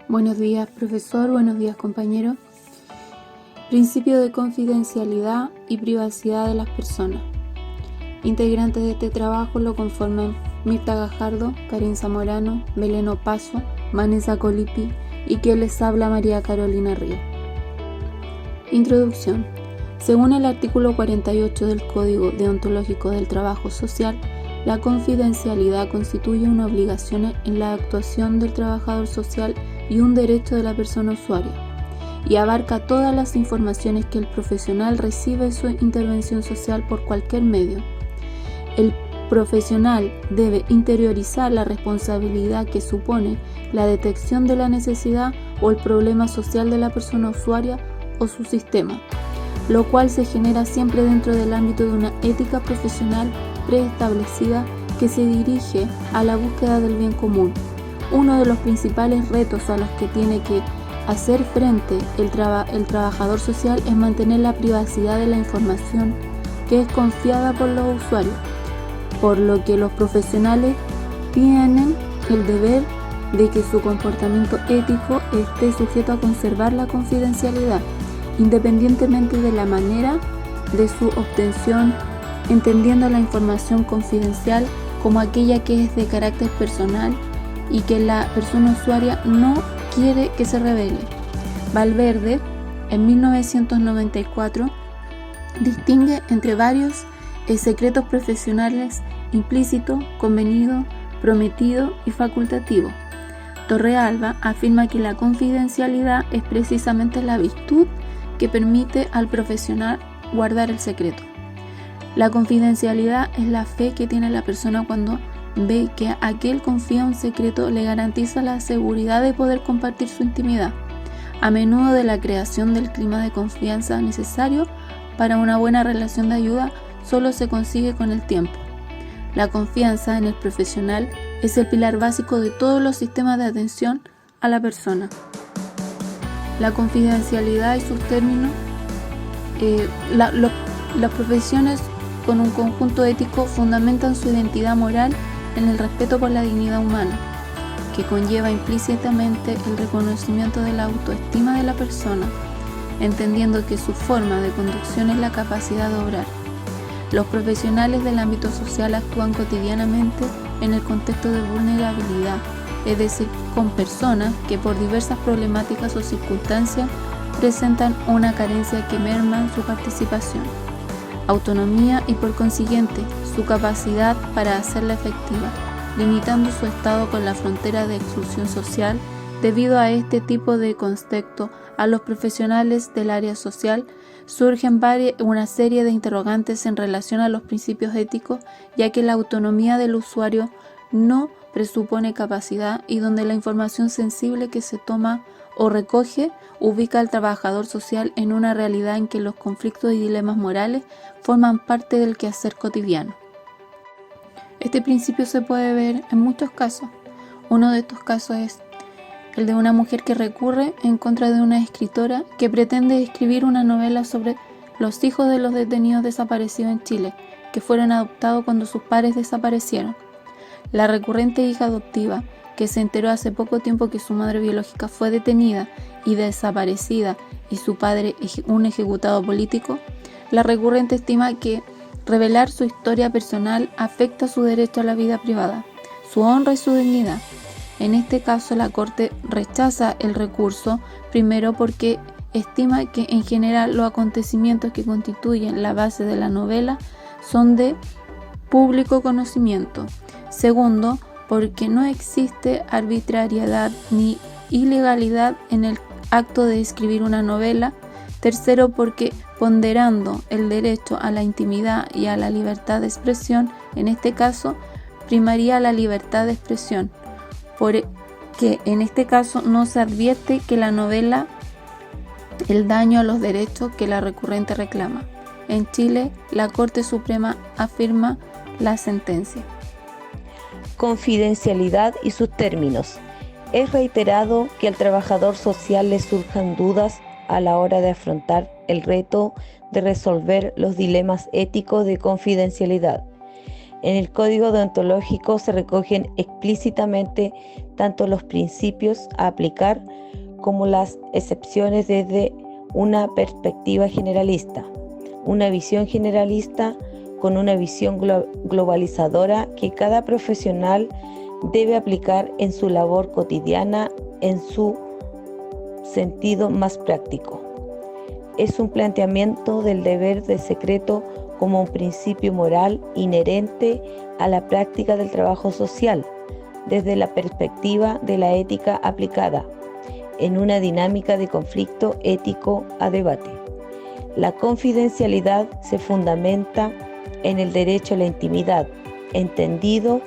Buenos días, profesor. Buenos días, compañero. Principio de confidencialidad y privacidad de las personas. Integrantes de este trabajo lo conforman Mirta Gajardo, Karin Zamorano, Belén Opaso, Vanessa Colipi y quien les habla, María Carolina Río. Introducción. Según el artículo 48 del Código Deontológico del Trabajo Social, la confidencialidad constituye una obligación en la actuación del trabajador social y un derecho de la persona usuaria, y abarca todas las informaciones que el profesional recibe en su intervención social por cualquier medio. El profesional debe interiorizar la responsabilidad que supone la detección de la necesidad o el problema social de la persona usuaria o su sistema, lo cual se genera siempre dentro del ámbito de una ética profesional preestablecida que se dirige a la búsqueda del bien común. Uno de los principales retos a los que tiene que hacer frente el trabajador social es mantener la privacidad de la información que es confiada por los usuarios, por lo que los profesionales tienen el deber de que su comportamiento ético esté sujeto a conservar la confidencialidad, independientemente de la manera de su obtención, entendiendo la información confidencial como aquella que es de carácter personal y que la persona usuaria no quiere que se revele. Valverde, en 1994, distingue entre varios secretos profesionales: implícito, convenido, prometido y facultativo. Torrealba afirma que la confidencialidad es precisamente la virtud que permite al profesional guardar el secreto. La confidencialidad es la fe que tiene la persona cuando ve que aquel confía un secreto le garantiza la seguridad de poder compartir su intimidad, a menudo de la creación del clima de confianza necesario para una buena relación de ayuda solo se consigue con el tiempo. La confianza en el profesional es el pilar básico de todos los sistemas de atención a la persona. La confidencialidad y sus términos, las profesiones con un conjunto ético fundamentan su identidad moral en el respeto por la dignidad humana, que conlleva implícitamente el reconocimiento de la autoestima de la persona, entendiendo que su forma de conducción es la capacidad de obrar. Los profesionales del ámbito social actúan cotidianamente en el contexto de vulnerabilidad, es decir, con personas que por diversas problemáticas o circunstancias presentan una carencia que merma su participación, autonomía y por consiguiente su capacidad para hacerla efectiva, limitando su estado con la frontera de exclusión social. Debido a este tipo de contexto, a los profesionales del área social surgen una serie de interrogantes en relación a los principios éticos, ya que la autonomía del usuario no presupone capacidad y donde la información sensible que se toma o recoge ubica al trabajador social en una realidad en que los conflictos y dilemas morales forman parte del quehacer cotidiano. Este principio se puede ver en muchos casos. Uno de estos casos es el de una mujer que recurre en contra de una escritora que pretende escribir una novela sobre los hijos de los detenidos desaparecidos en Chile, que fueron adoptados cuando sus padres desaparecieron. La recurrente hija adoptiva, que se enteró hace poco tiempo que su madre biológica fue detenida y desaparecida y su padre un ejecutado político, la recurrente estima que revelar su historia personal afecta su derecho a la vida privada, su honra y su dignidad. En este caso, la Corte rechaza el recurso, primero porque estima que en general los acontecimientos que constituyen la base de la novela son de público conocimiento. Segundo, porque no existe arbitrariedad ni ilegalidad en el acto de escribir una novela. Tercero, porque ponderando el derecho a la intimidad y a la libertad de expresión, en este caso, primaría la libertad de expresión, porque en este caso no se advierte que la novela el daño a los derechos que la recurrente reclama. En Chile, la Corte Suprema afirma la sentencia. Confidencialidad y sus términos. Es reiterado que al trabajador social le surjan dudas a la hora de afrontar el reto de resolver los dilemas éticos de confidencialidad. En el código deontológico se recogen explícitamente tanto los principios a aplicar como las excepciones desde una perspectiva generalista, una visión generalista con una visión globalizadora que cada profesional debe aplicar en su labor cotidiana en su sentido más práctico. Es un planteamiento del deber de secreto como un principio moral inherente a la práctica del trabajo social, desde la perspectiva de la ética aplicada, en una dinámica de conflicto ético a debate. La confidencialidad se fundamenta en el derecho a la intimidad, entendido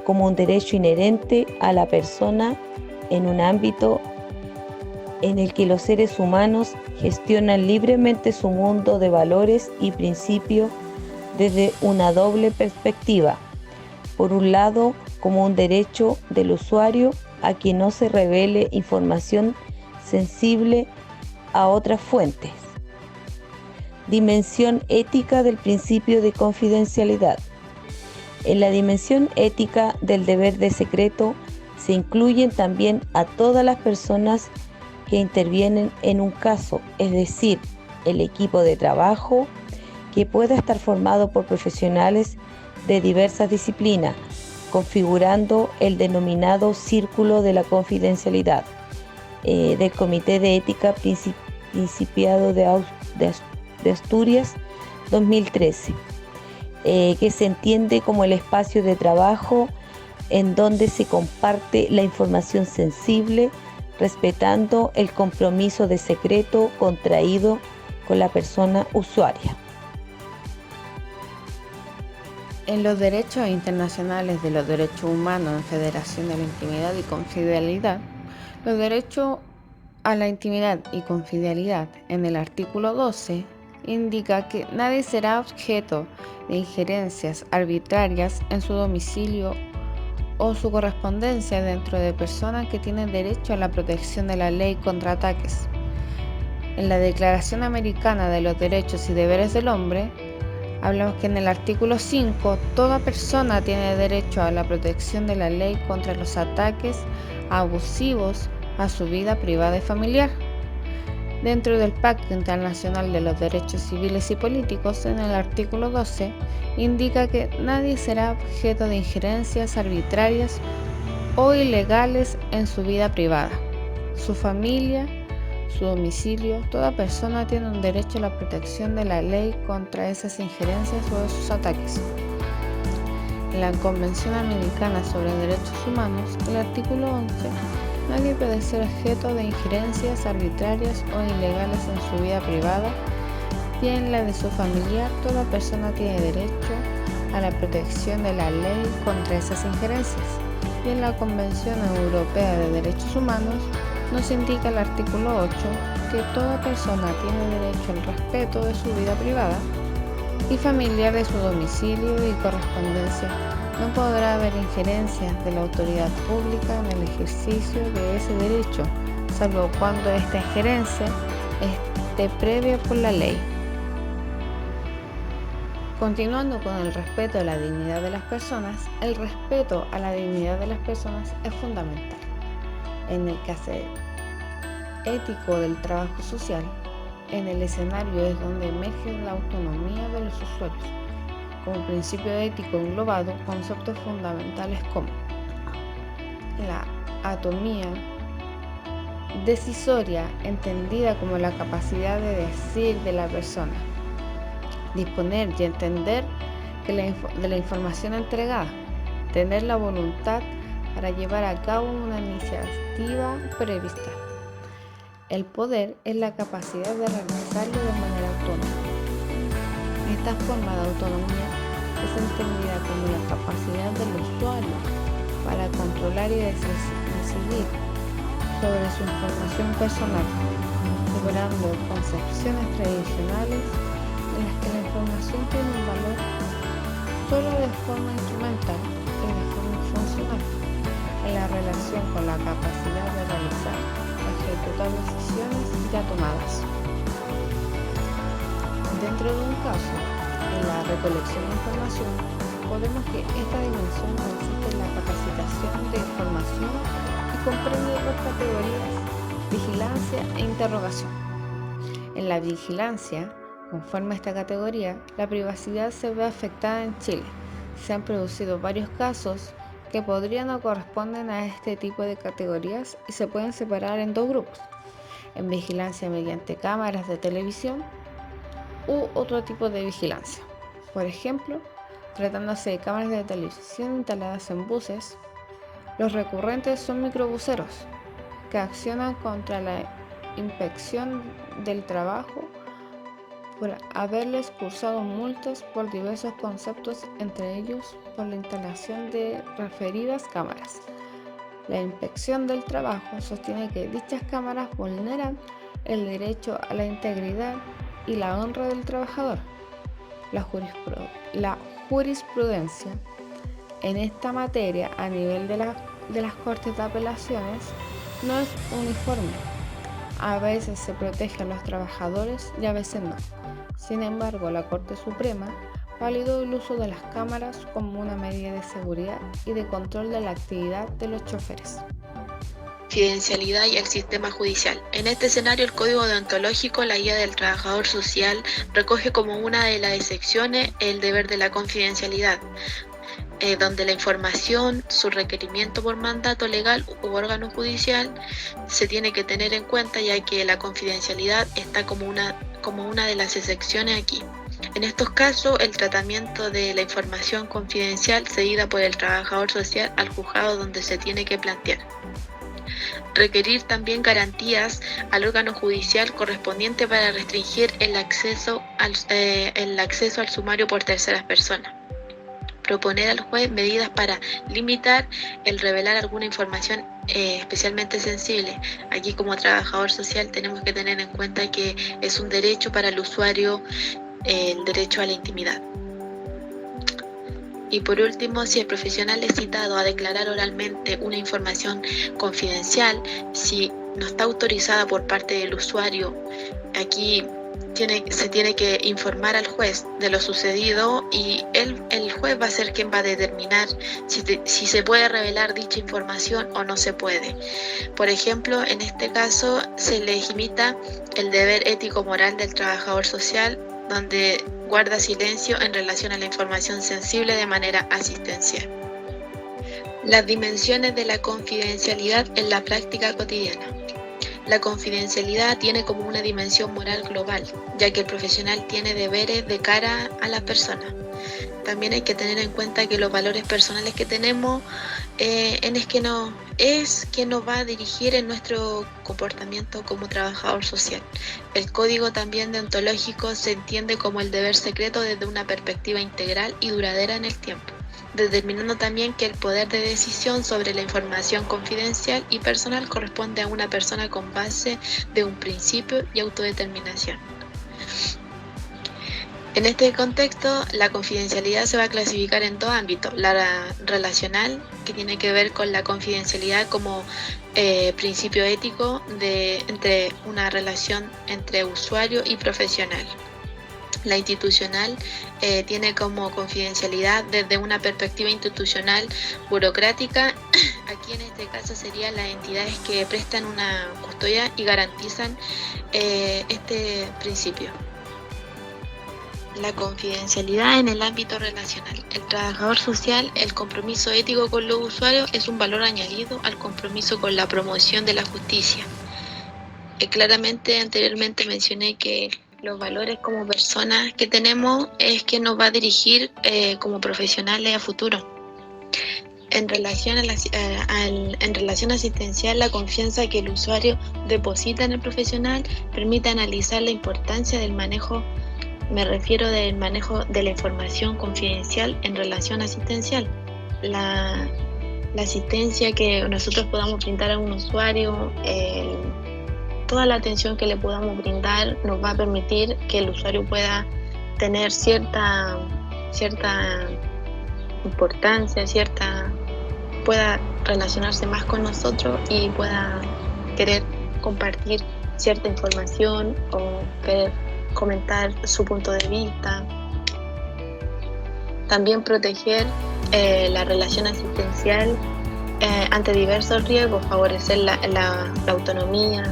como un derecho inherente a la persona en un ámbito en el que los seres humanos gestionan libremente su mundo de valores y principios desde una doble perspectiva. Por un lado, como un derecho del usuario a que no se revele información sensible a otras fuentes. Dimensión ética del principio de confidencialidad. En la dimensión ética del deber de secreto se incluyen también a todas las personas que intervienen en un caso, es decir, el equipo de trabajo, que pueda estar formado por profesionales de diversas disciplinas, configurando el denominado Círculo de la Confidencialidad del Comité de Ética Principiado de Asturias 2013, que se entiende como el espacio de trabajo en donde se comparte la información sensible, respetando el compromiso de secreto contraído con la persona usuaria. En los derechos internacionales de los derechos humanos en Federación de la Intimidad y Confidencialidad, los derechos a la intimidad y confidencialidad en el artículo 12 indica que nadie será objeto de injerencias arbitrarias en su domicilio o su correspondencia dentro de personas que tienen derecho a la protección de la ley contra ataques. En la Declaración Americana de los Derechos y Deberes del Hombre, hablamos que en el artículo 5, toda persona tiene derecho a la protección de la ley contra los ataques abusivos a su vida privada y familiar. Dentro del Pacto Internacional de los Derechos Civiles y Políticos, en el artículo 12, indica que nadie será objeto de injerencias arbitrarias o ilegales en su vida privada, su familia, su domicilio. Toda persona tiene un derecho a la protección de la ley contra esas injerencias o esos ataques. En la Convención Americana sobre Derechos Humanos, el artículo 11, nadie puede ser objeto de injerencias arbitrarias o ilegales en su vida privada y en la de su familiar. Toda persona tiene derecho a la protección de la ley contra esas injerencias. Y en la Convención Europea de Derechos Humanos nos indica el artículo 8 que toda persona tiene derecho al respeto de su vida privada y familiar, de su domicilio y correspondencia. No podrá haber injerencias de la autoridad pública en el ejercicio de ese derecho, salvo cuando esta injerencia esté previa por la ley. Continuando con el respeto a la dignidad de las personas, el respeto a la dignidad de las personas es fundamental. En el caso ético del trabajo social, en el escenario es donde emerge la autonomía de los usuarios. Como principio ético englobado, conceptos fundamentales como la autonomía decisoria, entendida como la capacidad de decir de la persona, disponer y entender de la información entregada, tener la voluntad para llevar a cabo una iniciativa prevista. El poder es la capacidad de realizarlo de manera autónoma. Esta forma de autonomía es entendida como la capacidad del usuario para controlar y decidir sobre su información personal, superando concepciones tradicionales en las que la información tiene un valor solo de forma instrumental y de forma funcional, en la relación con la capacidad de realizar o ejecutar decisiones ya tomadas. Dentro de un caso, en la recolección de información, recordemos que esta dimensión consiste en la capacitación de información y comprende dos categorías: vigilancia e interrogación. En la vigilancia, conforme a esta categoría, la privacidad se ve afectada en Chile. Se han producido varios casos que podrían o corresponden a este tipo de categorías y se pueden separar en dos grupos: en vigilancia mediante cámaras de televisión u otro tipo de vigilancia. Por ejemplo, tratándose de cámaras de televisión instaladas en buses, los recurrentes son microbuseros que accionan contra la inspección del trabajo por haberles cursado multas por diversos conceptos, entre ellos por la instalación de referidas cámaras. La inspección del trabajo sostiene que dichas cámaras vulneran el derecho a la integridad y la honra del trabajador. La jurisprudencia en esta materia a nivel de las Cortes de Apelaciones no es uniforme. A veces se protege a los trabajadores y a veces no. Sin embargo, la Corte Suprema validó el uso de las cámaras como una medida de seguridad y de control de la actividad de los choferes. Confidencialidad y el sistema judicial. En este escenario, el Código Deontológico, la Guía del Trabajador Social, recoge como una de las excepciones el deber de la confidencialidad, donde la información, su requerimiento por mandato legal u órgano judicial se tiene que tener en cuenta, ya que la confidencialidad está como una de las excepciones aquí. En estos casos, el tratamiento de la información confidencial cedida por el trabajador social al juzgado donde se tiene que plantear. Requerir también garantías al órgano judicial correspondiente para restringir el acceso al sumario por terceras personas. Proponer al juez medidas para limitar el revelar alguna información especialmente sensible. Aquí, como trabajador social, tenemos que tener en cuenta que es un derecho para el usuario, el derecho a la intimidad. Y por último, si el profesional es citado a declarar oralmente una información confidencial, si no está autorizada por parte del usuario, aquí se tiene que informar al juez de lo sucedido y el juez va a ser quien va a determinar si se puede revelar dicha información o no se puede. Por ejemplo, en este caso se limita el deber ético-moral del trabajador social, donde guarda silencio en relación a la información sensible de manera asistencial. Las dimensiones de la confidencialidad en la práctica cotidiana. La confidencialidad tiene como una dimensión moral global, ya que el profesional tiene deberes de cara a la persona. También hay que tener en cuenta que los valores personales que tenemos que nos va a dirigir en nuestro comportamiento como trabajador social. El código también deontológico se entiende como el deber secreto desde una perspectiva integral y duradera en el tiempo, determinando también que el poder de decisión sobre la información confidencial y personal corresponde a una persona con base de un principio y autodeterminación. En este contexto, la confidencialidad se va a clasificar en dos ámbitos: la relacional, que tiene que ver con la confidencialidad como principio ético entre una relación entre usuario y profesional. La institucional tiene como confidencialidad desde una perspectiva institucional burocrática. Aquí en este caso serían las entidades que prestan una custodia y garantizan este principio. La confidencialidad en el ámbito relacional. El trabajador social, el compromiso ético con los usuarios es un valor añadido al compromiso con la promoción de la justicia. Claramente anteriormente mencioné que los valores como personas que tenemos es que nos va a dirigir como profesionales a futuro. En relación asistencial, la confianza que el usuario deposita en el profesional permite analizar la importancia del manejo. Me refiero del manejo de la información confidencial en relación asistencial. La asistencia que nosotros podamos brindar a un usuario, toda la atención que le podamos brindar nos va a permitir que el usuario pueda tener cierta importancia, pueda relacionarse más con nosotros y pueda querer compartir cierta información o querer comentar su punto de vista. También proteger la relación asistencial ante diversos riesgos, favorecer la autonomía,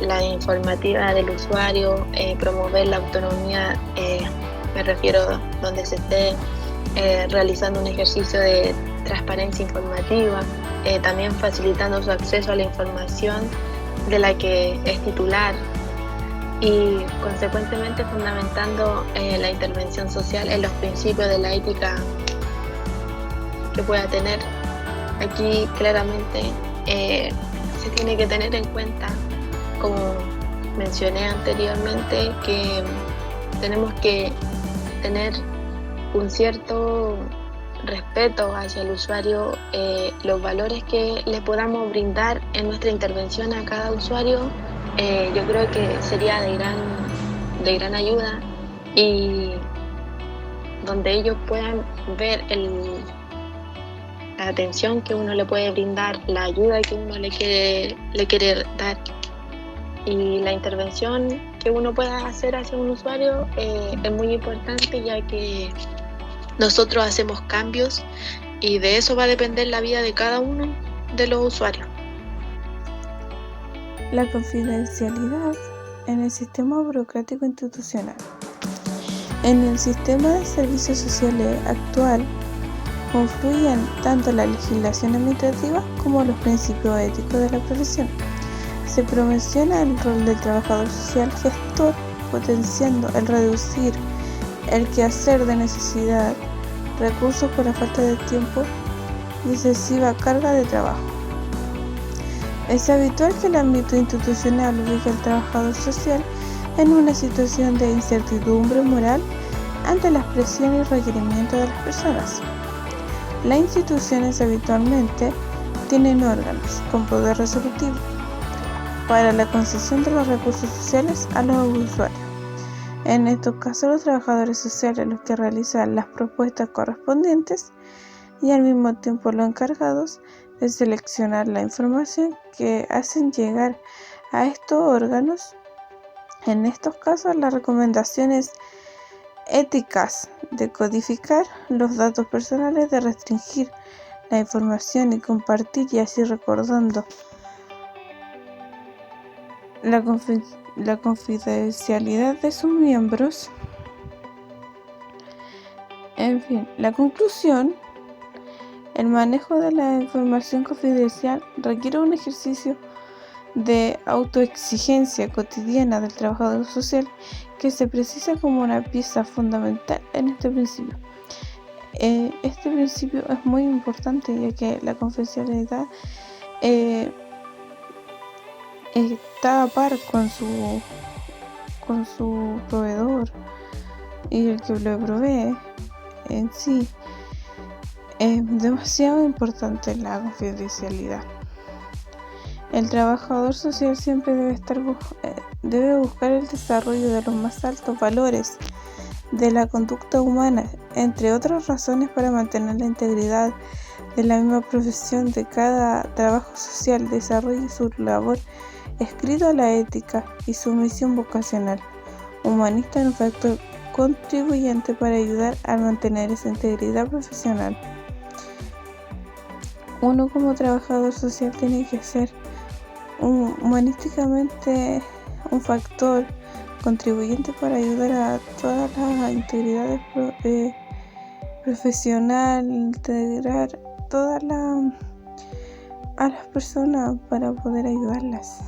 la informativa del usuario, promover la autonomía, me refiero donde se esté realizando un ejercicio de transparencia informativa, también facilitando su acceso a la información de la que es titular y consecuentemente fundamentando la intervención social en los principios de la ética que pueda tener. Aquí claramente se tiene que tener en cuenta, como mencioné anteriormente, que tenemos que tener un cierto respeto hacia el usuario, los valores que le podamos brindar en nuestra intervención a cada usuario, yo creo que sería de gran ayuda, y donde ellos puedan ver la atención que uno le puede brindar, la ayuda que uno le quiere dar, y la intervención que uno pueda hacer hacia un usuario es muy importante, ya que nosotros hacemos cambios y de eso va a depender la vida de cada uno de los usuarios. La confidencialidad en el sistema burocrático institucional. En el sistema de servicios sociales actual confluyen tanto la legislación administrativa como los principios éticos de la profesión. Se promociona el rol del trabajador social gestor, potenciando el reducir el quehacer de necesidad, recursos por la falta de tiempo y excesiva carga de trabajo. Es habitual que el ámbito institucional ubique al trabajador social en una situación de incertidumbre moral ante las presiones y requerimientos de las personas. Las instituciones habitualmente tienen órganos con poder resolutivo para la concesión de los recursos sociales a los usuarios. En estos casos, los trabajadores sociales los que realizan las propuestas correspondientes y al mismo tiempo los encargados de seleccionar la información que hacen llegar a estos órganos. En estos casos, las recomendaciones éticas de codificar los datos personales, de restringir la información y compartir, y así recordando la confidencialidad de sus miembros. En fin, la conclusión: el manejo de la información confidencial requiere un ejercicio de autoexigencia cotidiana del trabajador social que se precisa como una pieza fundamental en este principio. Este principio es muy importante, ya que la confidencialidad está a par con su proveedor y el que le provee en sí. Es demasiado importante la confidencialidad. El trabajador social siempre debe buscar el desarrollo de los más altos valores de la conducta humana, entre otras razones, para mantener la integridad de la misma profesión. De cada trabajo social desarrolle su labor escrito a la ética y su misión vocacional humanista en un factor contribuyente para ayudar a mantener esa integridad profesional. Uno como trabajador social tiene que ser humanísticamente un factor contribuyente para ayudar a todas las integridades profesional, integrar a las personas para poder ayudarlas.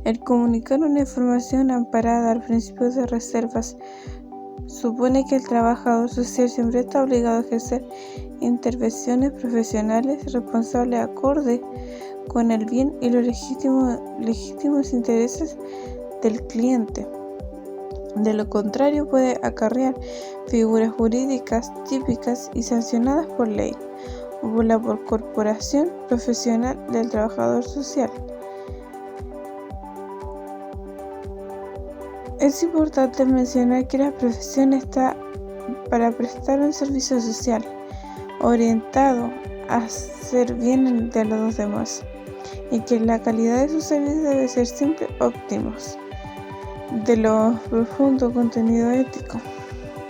El comunicar una información amparada al principio de reservas supone que el trabajador social siempre está obligado a ejercer intervenciones profesionales responsables acorde con el bien y los legítimos intereses del cliente. De lo contrario, puede acarrear figuras jurídicas típicas y sancionadas por ley o por la corporación profesional del trabajador social. Es importante mencionar que la profesión está para prestar un servicio social orientado a hacer bien de los demás, y que la calidad de su servicio debe ser siempre óptimos, de lo profundo contenido ético.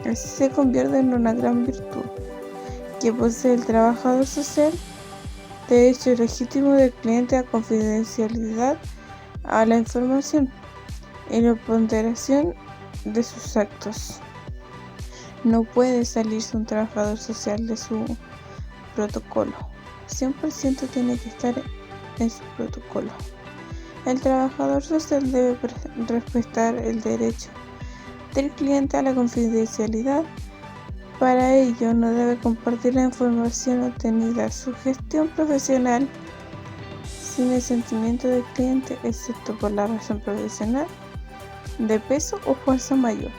Así se convierte en una gran virtud que posee el trabajador social: derecho legítimo del cliente a confidencialidad a la información y la ponderación de sus actos. No puede salirse un trabajador social de su protocolo. 100% tiene que estar en su protocolo. El trabajador social debe respetar el derecho del cliente a la confidencialidad. Para ello, no debe compartir la información obtenida, su gestión profesional, sin el sentimiento del cliente, excepto por la razón profesional, de peso o fuerza mayor.